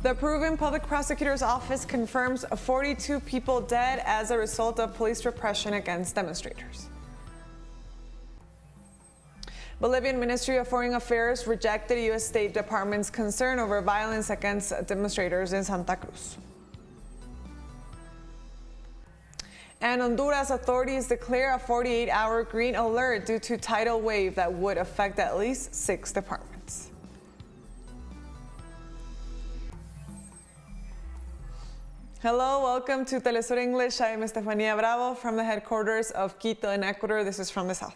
The Peruvian Public Prosecutor's Office confirms 42 people dead as a result of police repression against demonstrators. Bolivian Ministry of Foreign Affairs rejected U.S. State Department's concern over violence against demonstrators in Santa Cruz. And Honduras authorities declare a 48-hour green alert due to tidal wave that would affect at least 6 departments. Hello, welcome to teleSUR English. I am Estefania Bravo from the headquarters of Quito in Ecuador. This is from the south.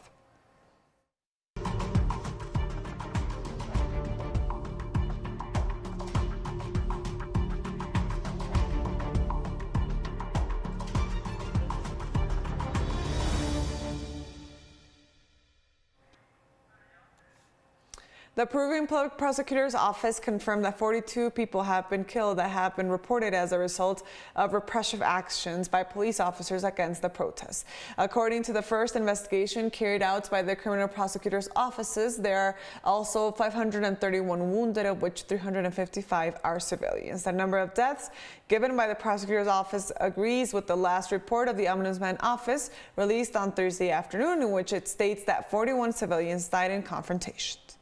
The Peruvian Public Prosecutor's Office confirmed that 42 people have been killed that have been reported as a result of repressive actions by police officers against the protests. According to the first investigation carried out by the criminal prosecutor's offices, there are also 531 wounded, of which 355 are civilians. The number of deaths given by the prosecutor's office agrees with the last report of the Ombudsman office released on Thursday afternoon, in which it states that 41 civilians died in confrontations.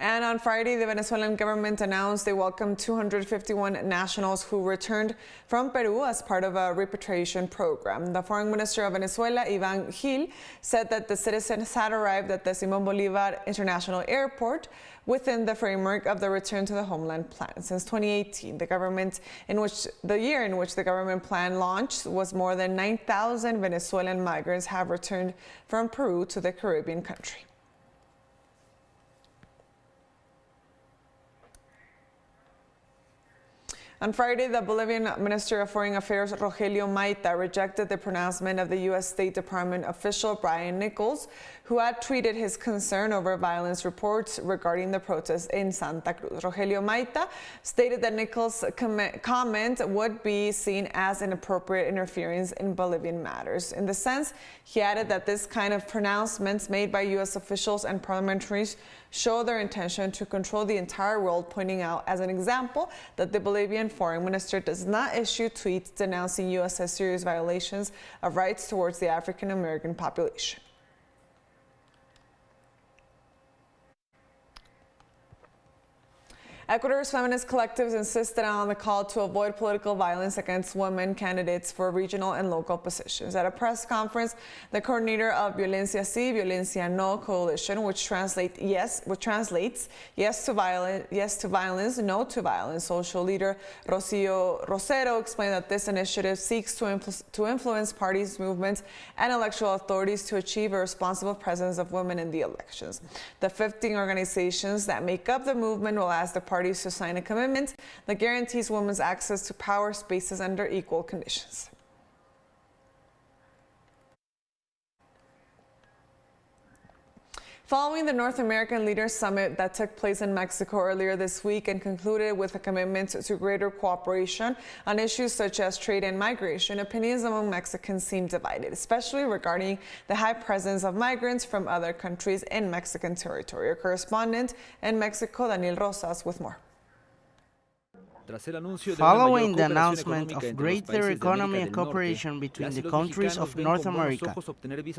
And on Friday, the Venezuelan government announced they welcomed 251 nationals who returned from Peru as part of a repatriation program. The foreign minister of Venezuela, Iván Gil, said that the citizens had arrived at the Simón Bolívar International Airport within the framework of the Return to the Homeland Plan. Since 2018, the year in which the government plan launched, was more than 9,000 Venezuelan migrants have returned from Peru to the Caribbean country. On Friday, the Bolivian Minister of Foreign Affairs, Rogelio Maita, rejected the pronouncement of the U.S. State Department official Brian Nichols, who had tweeted his concern over violence reports regarding the protests in Santa Cruz. Rogelio Maita stated that Nichols' comment would be seen as inappropriate interference in Bolivian matters. In the sense, he added that this kind of pronouncements made by U.S. officials and parliamentaries show their intention to control the entire world, pointing out as an example that the Bolivian foreign minister does not issue tweets denouncing U.S.'s serious violations of rights towards the African American population. Ecuador's feminist collectives insisted on the call to avoid political violence against women candidates for regional and local positions. At a press conference, the coordinator of Violencia Sí, Violencia No coalition, which translates yes to violence, no to violence, social leader Rogelio explained that this initiative seeks to influence parties, movements, and electoral authorities to achieve a responsible presence of women in the elections. The 15 organizations that make up the movement will ask the parties to sign a commitment that guarantees women's access to power spaces under equal conditions. Following the North American Leaders Summit that took place in Mexico earlier this week and concluded with a commitment to greater cooperation on issues such as trade and migration, opinions among Mexicans seem divided, especially regarding the high presence of migrants from other countries in Mexican territory. Our correspondent in Mexico, Daniel Rosas, with more. Following the announcement of greater economic cooperation between the countries of North America,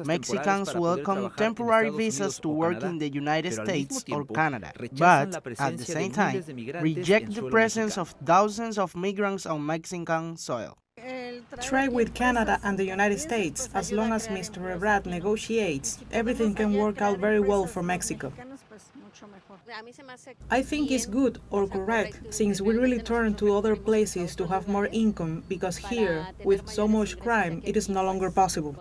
Mexicans welcome temporary visas to work in the United States or Canada, but at the same time reject the presence of thousands of migrants on Mexican soil. Trade with Canada and the United States, as long as Mr. Obrador negotiates, everything can work out very well for Mexico. I think it's good or correct, since we really turn to other places to have more income, because here, with so much crime, it is no longer possible.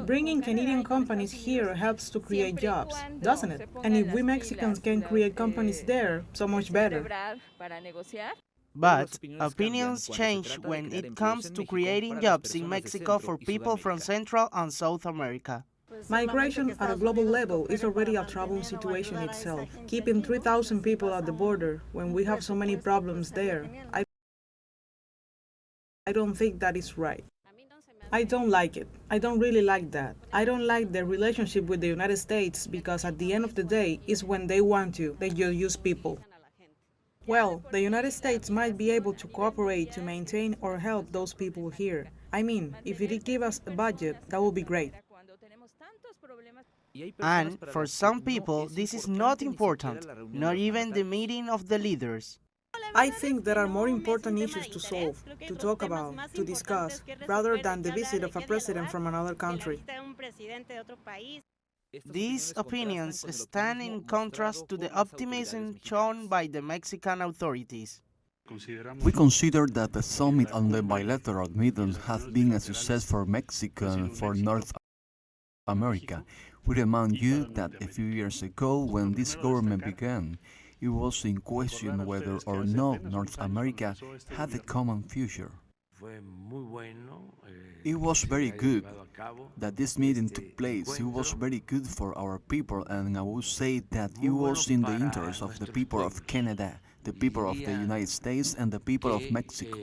Bringing Canadian companies here helps to create jobs, doesn't it? And if we Mexicans can create companies there, so much better. But opinions change when it comes to creating jobs in Mexico for people from Central and South America. Migration at a global level is already a troubled situation itself. Keeping 3,000 people at the border when we have so many problems there, I don't think that is right. I don't like it. I don't really like that. I don't like the relationship with the United States because at the end of the day, it's when they want you, they just use people. Well, the United States might be able to cooperate to maintain or help those people here. I mean, if it give us a budget, that would be great. And for some people, this is not important, not even the meeting of the leaders. I think there are more important issues to solve, to talk about, to discuss, rather than the visit of a president from another country. These opinions stand in contrast to the optimism shown by the Mexican authorities. We consider that the summit and the bilateral meetings have been a success for Mexico and for North America. We remind you that a few years ago, when this government began, it was in question whether or not North America had a common future. It was very good that this meeting took place. It was very good for our people, and I would say that it was in the interest of the people of Canada, the people of the United States, and the people of Mexico.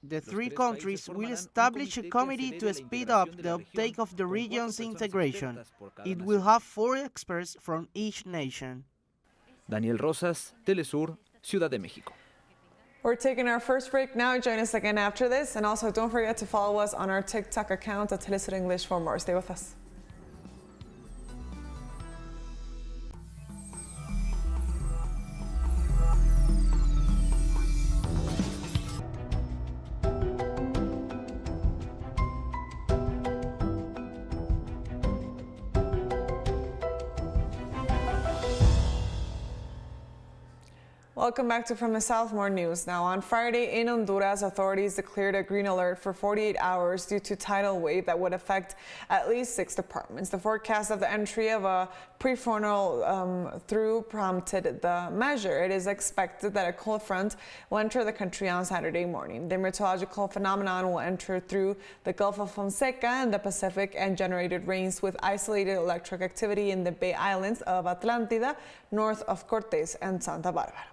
The three countries will establish a committee to speed up the uptake of the region's integration. It will have 4 experts from each nation. Daniel Rosas, teleSUR, Ciudad de México. We're taking our first break now. Join us again after this. And also don't forget to follow us on our TikTok account at teleSUR English for more. Stay with us. Welcome back to From the South. More news now. On Friday in Honduras, authorities declared a green alert for 48 hours due to tidal wave that would affect at least 6 departments. The forecast of the entry of a prefrontal through prompted the measure. It is expected that a cold front will enter the country on Saturday morning. The meteorological phenomenon will enter through the Gulf of Fonseca and the Pacific and generated rains with isolated electric activity in the Bay Islands of Atlántida, north of Cortés and Santa Bárbara.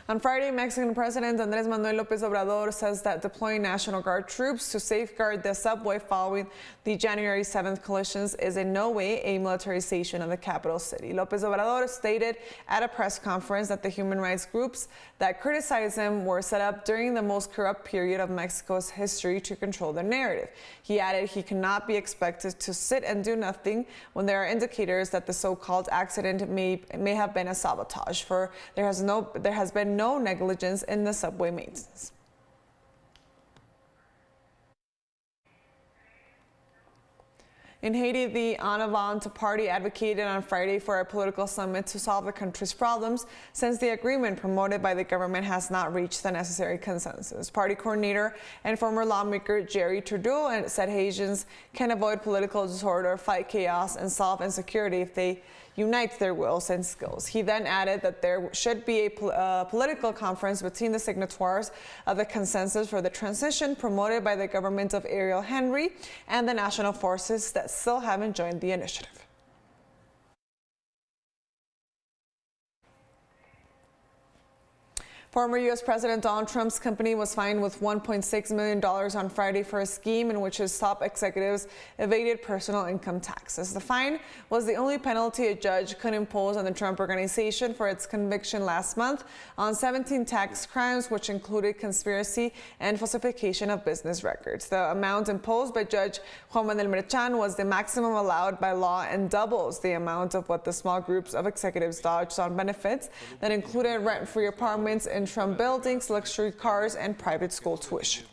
On Friday, Mexican President Andrés Manuel Lopez Obrador says that deploying National Guard troops to safeguard the subway following the January 7th collisions is in no way a militarization of the capital city. Lopez Obrador stated at a press conference that the human rights groups that criticize him were set up during the most corrupt period of Mexico's history to control the narrative. He added he cannot be expected to sit and do nothing when there are indicators that the so-called accident may have been a sabotage, for there has been no negligence in the subway maintenance. In Haiti, the En Avant party advocated on Friday for a political summit to solve the country's problems, since the agreement promoted by the government has not reached the necessary consensus. Party coordinator and former lawmaker Jerry Trudeau said Haitians can avoid political disorder, fight chaos, and solve insecurity if they unite their wills and skills. He then added that there should be a political conference between the signatories of the consensus for the transition promoted by the government of Ariel Henry and the national forces that still haven't joined the initiative. Former U.S. President Donald Trump's company was fined with $1.6 million on Friday for a scheme in which his top executives evaded personal income taxes. The fine was the only penalty a judge could impose on the Trump Organization for its conviction last month on 17 tax crimes, which included conspiracy and falsification of business records. The amount imposed by Judge Juan Manuel Merchan was the maximum allowed by law and doubles the amount of what the small groups of executives dodged on benefits that included rent-free apartments in Trump buildings, luxury cars, and private school tuition.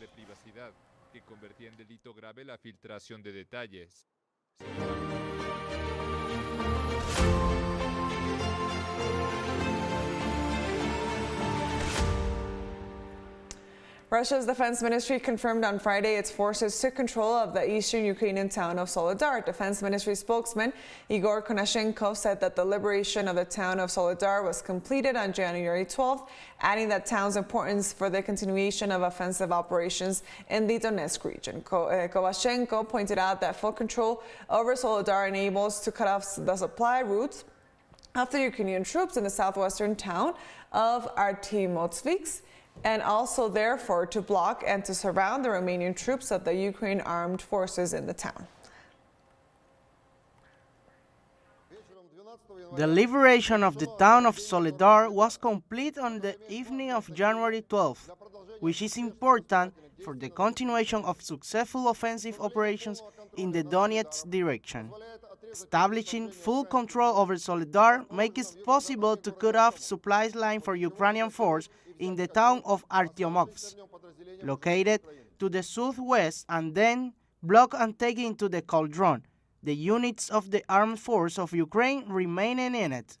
Russia's defense ministry confirmed on Friday its forces took control of the eastern Ukrainian town of Soledar. Defense ministry spokesman Igor Konashenko said that the liberation of the town of Soledar was completed on January 12th, adding that town's importance for the continuation of offensive operations in the Donetsk region. Konashenko pointed out that full control over Soledar enables to cut off the supply routes of the Ukrainian troops in the southwestern town of Artyomovsk, and also therefore to block and to surround the Romanian troops of the Ukraine armed forces in the town. The liberation of the town of Soledar was complete on the evening of January 12th, which is important for the continuation of successful offensive operations in the Donetsk direction. Establishing full control over Soledar makes it possible to cut off supplies line for Ukrainian force in the town of Artyomovsk, located to the southwest, and then block and take into the cauldron. The units of the armed force of Ukraine remaining in it.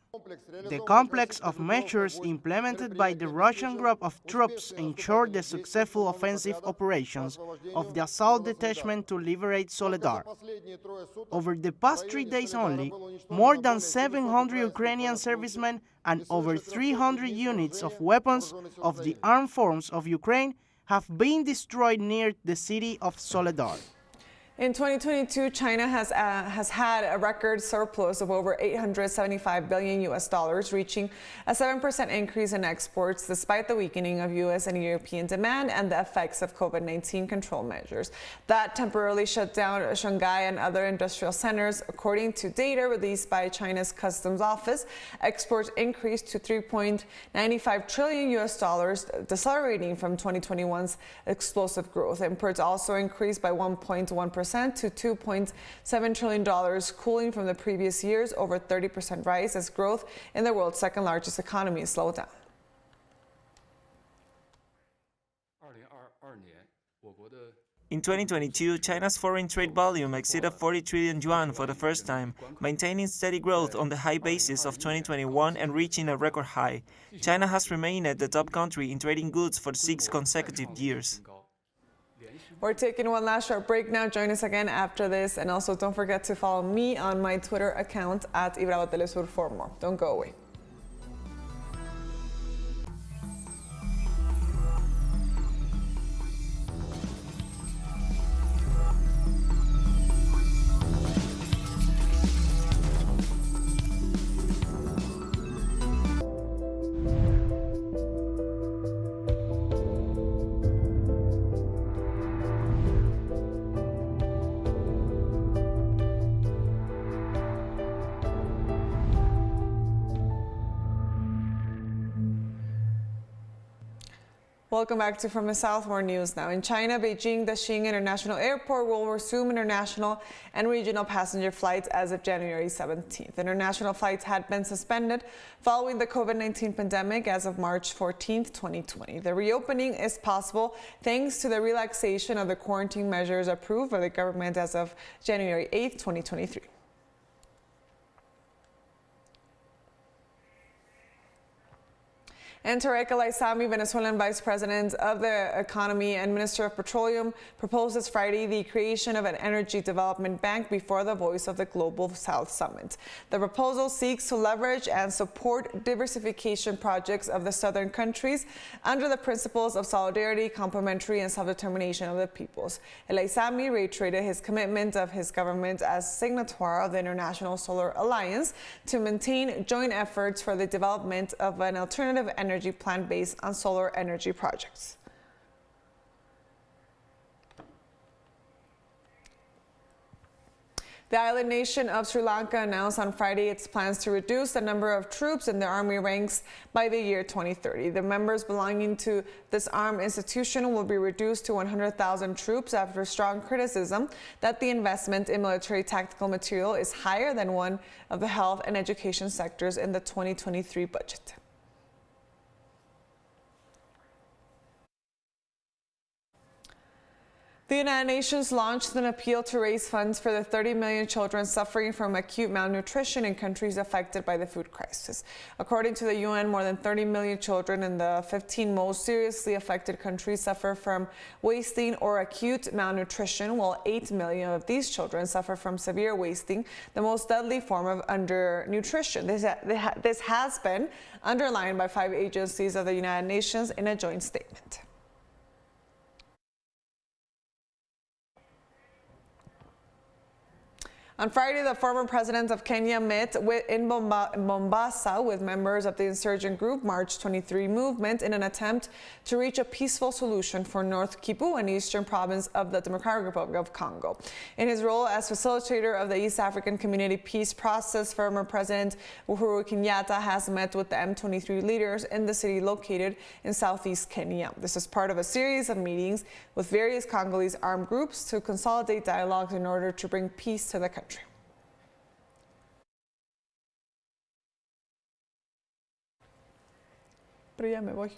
The complex of measures implemented by the Russian group of troops ensured the successful offensive operations of the assault detachment to liberate Soledar. Over the past 3 days only, more than 700 Ukrainian servicemen and over 300 units of weapons of the armed forces of Ukraine have been destroyed near the city of Soledar. In 2022, China has had a record surplus of over $875 billion, reaching a 7% increase in exports despite the weakening of U.S. and European demand and the effects of COVID-19 control measures that temporarily shut down Shanghai and other industrial centers. According to data released by China's Customs Office, exports increased to $3.95 trillion, decelerating from 2021's explosive growth. Imports also increased by 1.1% to $2.7 trillion, cooling from the previous year's over 30% rise as growth in the world's second largest economy slowed down. In 2022, China's foreign trade volume exceeded 40 trillion yuan for the first time, maintaining steady growth on the high basis of 2021 and reaching a record high. China has remained the top country in trading goods for 6 consecutive years. We're taking one last short break now. Join us again after this, and also don't forget to follow me on my Twitter account at teleSUR for more. Don't go away. Welcome back to From the South. More news now. In China, Beijing Daxing International Airport will resume international and regional passenger flights as of January 17th. International flights had been suspended following the COVID-19 pandemic as of March 14th, 2020. The reopening is possible thanks to the relaxation of the quarantine measures approved by the government as of January 8th, 2023. And Tarek El-Aissami, Venezuelan Vice President of the Economy and Minister of Petroleum, proposed this Friday the creation of an energy development bank before the Voice of the Global South Summit. The proposal seeks to leverage and support diversification projects of the southern countries under the principles of solidarity, complementary, and self-determination of the peoples. El-Aissami reiterated his commitment of his government as signatory of the International Solar Alliance to maintain joint efforts for the development of an alternative energy plan based on solar energy projects. The island nation of Sri Lanka announced on Friday its plans to reduce the number of troops in the army ranks by the year 2030. The members belonging to this armed institution will be reduced to 100,000 troops after strong criticism that the investment in military tactical material is higher than one of the health and education sectors in the 2023 budget. The United Nations launched an appeal to raise funds for the 30 million children suffering from acute malnutrition in countries affected by the food crisis. According to the UN, more than 30 million children in the 15 most seriously affected countries suffer from wasting or acute malnutrition, while 8 million of these children suffer from severe wasting, the most deadly form of undernutrition. This has been underlined by 5 agencies of the United Nations in a joint statement. On Friday, the former president of Kenya met in Mombasa with members of the insurgent group March 23 movement in an attempt to reach a peaceful solution for North Kivu, an eastern province of the Democratic Republic of Congo. In his role as facilitator of the East African Community Peace Process, former President Uhuru Kenyatta has met with the M23 leaders in the city located in southeast Kenya. This is part of a series of meetings with various Congolese armed groups to consolidate dialogues in order to bring peace to the country. Pero ya me voy.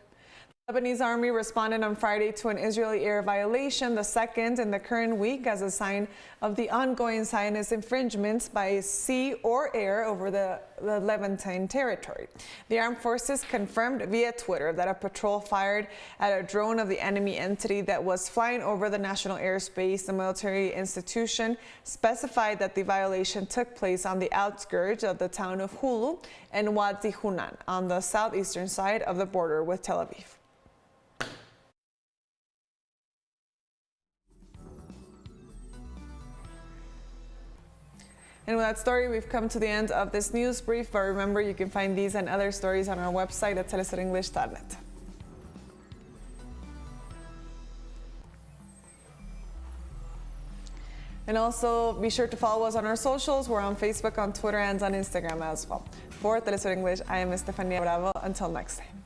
The Lebanese army responded on Friday to an Israeli air violation, the second in the current week, as a sign of the ongoing Zionist infringements by sea or air over the Levantine territory. The armed forces confirmed via Twitter that a patrol fired at a drone of the enemy entity that was flying over the national airspace. The military institution specified that the violation took place on the outskirts of the town of Hulu and Wadi Hunan on the southeastern side of the border with Tel Aviv. And with that story, we've come to the end of this news brief. But remember, you can find these and other stories on our website at telesurenglish.net. And also, be sure to follow us on our socials. We're on Facebook, on Twitter, and on Instagram as well. For TeleSUR English, I am Estefania Bravo. Until next time.